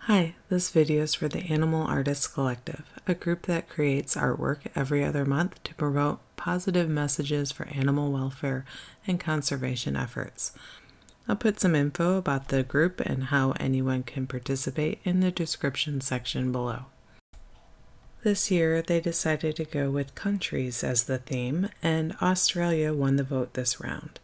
Hi, this video is for the Animal Artists Collective, a group that creates artwork every other month to promote positive messages for animal welfare and conservation efforts. I'll put some info about the group and how anyone can participate in the description section below. This year, they decided to go with countries as the theme, and Australia won the vote this round.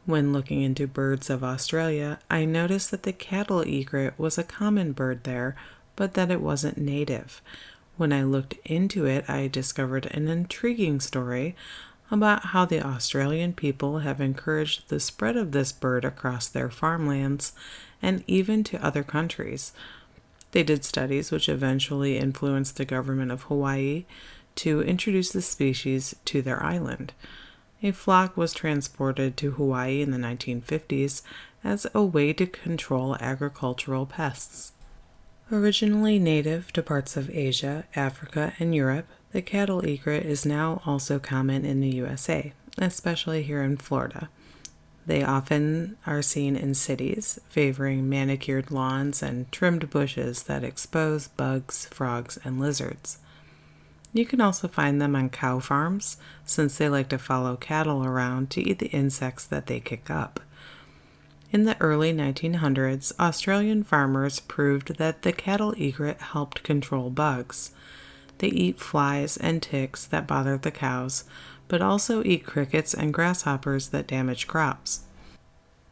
When looking into birds of Australia, I noticed that the cattle egret was a common bird there, but that it wasn't native. When I looked into it, I discovered an intriguing story about how the Australian people have encouraged the spread of this bird across their farmlands and even to other countries. They did studies which eventually influenced the government of Hawaii to introduce the species to their island. A flock was transported to Hawaii in the 1950s as a way to control agricultural pests. Originally native to parts of Asia, Africa, and Europe, the cattle egret is now also common in the USA, especially here in Florida. They often are seen in cities, favoring manicured lawns and trimmed bushes that expose bugs, frogs, and lizards. You can also find them on cow farms, since they like to follow cattle around to eat the insects that they kick up. In the early 1900s, Australian farmers proved that the cattle egret helped control bugs. They eat flies and ticks that bother the cows, but also eat crickets and grasshoppers that damage crops.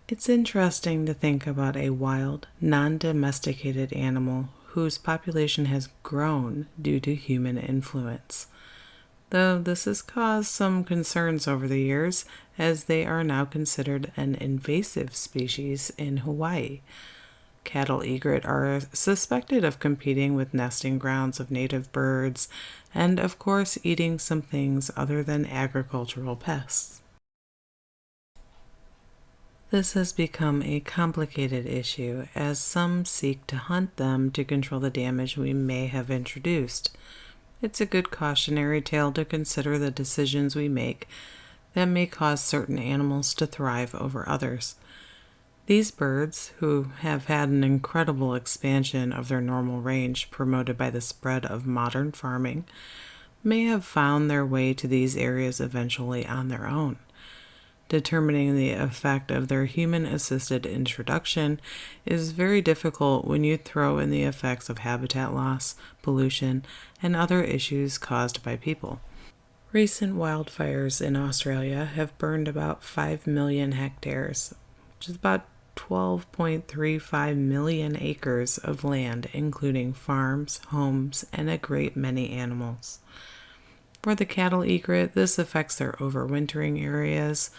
It's interesting to think about a wild, non-domesticated animal whose population has grown due to human influence. Though this has caused some concerns over the years, as they are now considered an invasive species in Hawaii. Cattle egret are suspected of competing with nesting grounds of native birds, and of course eating some things other than agricultural pests. This has become a complicated issue, as some seek to hunt them to control the damage we may have introduced. It's a good cautionary tale to consider the decisions we make that may cause certain animals to thrive over others. These birds, who have had an incredible expansion of their normal range promoted by the spread of modern farming, may have found their way to these areas eventually on their own. Determining the effect of their human-assisted introduction is very difficult when you throw in the effects of habitat loss, pollution, and other issues caused by people. Recent wildfires in Australia have burned about 5 million hectares, which is about 12.35 million acres of land, including farms, homes, and a great many animals. For the cattle egret, this affects their overwintering areas,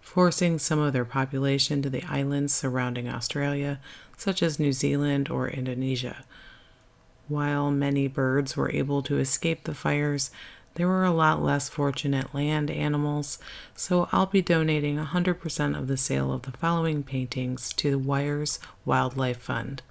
forcing some of their population to the islands surrounding Australia, such as New Zealand or Indonesia. While many birds were able to escape the fires, there were a lot less fortunate land animals, so I'll be donating 100% of the sale of the following paintings to the Wires Wildlife Fund.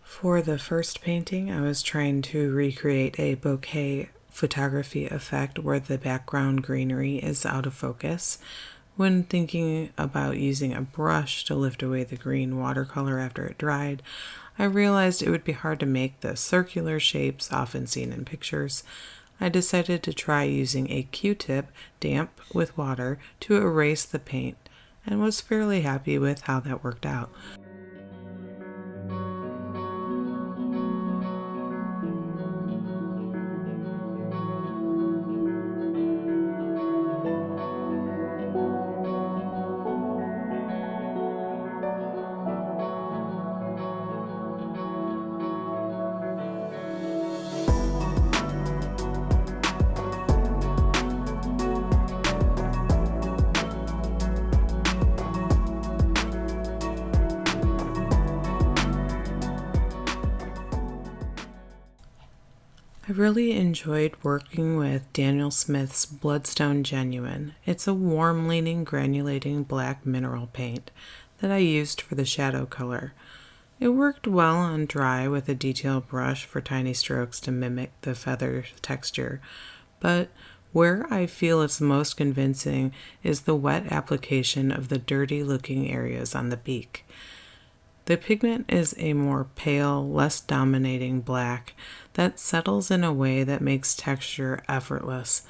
For the first painting, I was trying to recreate a bokeh photography effect where the background greenery is out of focus. When thinking about using a brush to lift away the green watercolor after it dried, I realized it would be hard to make the circular shapes often seen in pictures. I decided to try using a Q-tip damp with water to erase the paint, and was fairly happy with how that worked out. I really enjoyed working with Daniel Smith's Bloodstone Genuine. It's a warm-leaning granulating black mineral paint that I used for the shadow color. It worked well on dry with a detail brush for tiny strokes to mimic the feather texture, but where I feel it's most convincing is the wet application of the dirty-looking areas on the beak. The pigment is a more pale, less dominating black that settles in a way that makes texture effortless.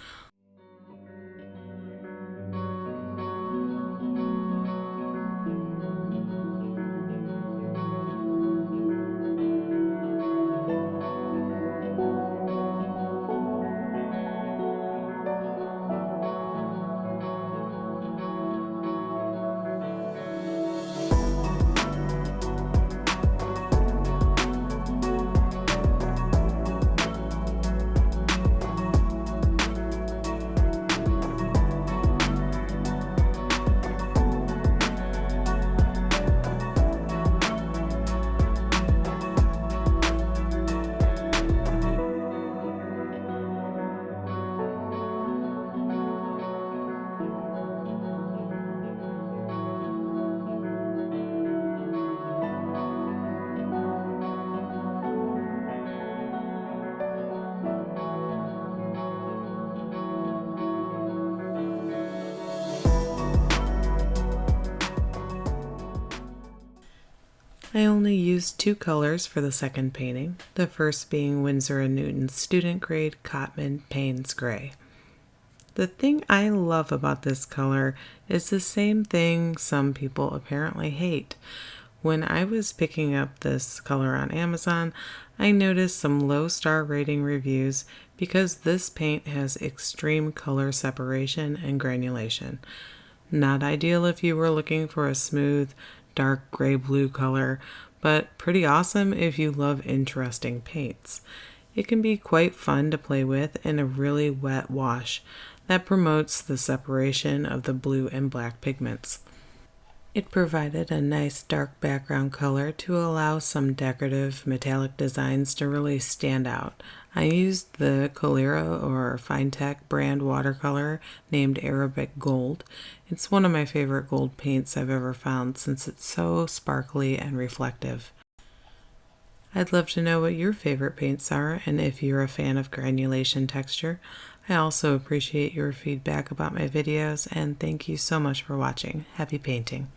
I only used 2 colors for the second painting, the first being Winsor & Newton's student grade Cotman Payne's Gray. The thing I love about this color is the same thing some people apparently hate. When I was picking up this color on Amazon, I noticed some low star rating reviews because this paint has extreme color separation and granulation. Not ideal if you were looking for a smooth, dark gray-blue color, but pretty awesome if you love interesting paints. It can be quite fun to play with in a really wet wash that promotes the separation of the blue and black pigments. It provided a nice dark background color to allow some decorative metallic designs to really stand out. I used the Coliro or Finetech brand watercolor named Arabic Gold. It's one of my favorite gold paints I've ever found since it's so sparkly and reflective. I'd love to know what your favorite paints are and if you're a fan of granulation texture. I also appreciate your feedback about my videos and thank you so much for watching. Happy painting!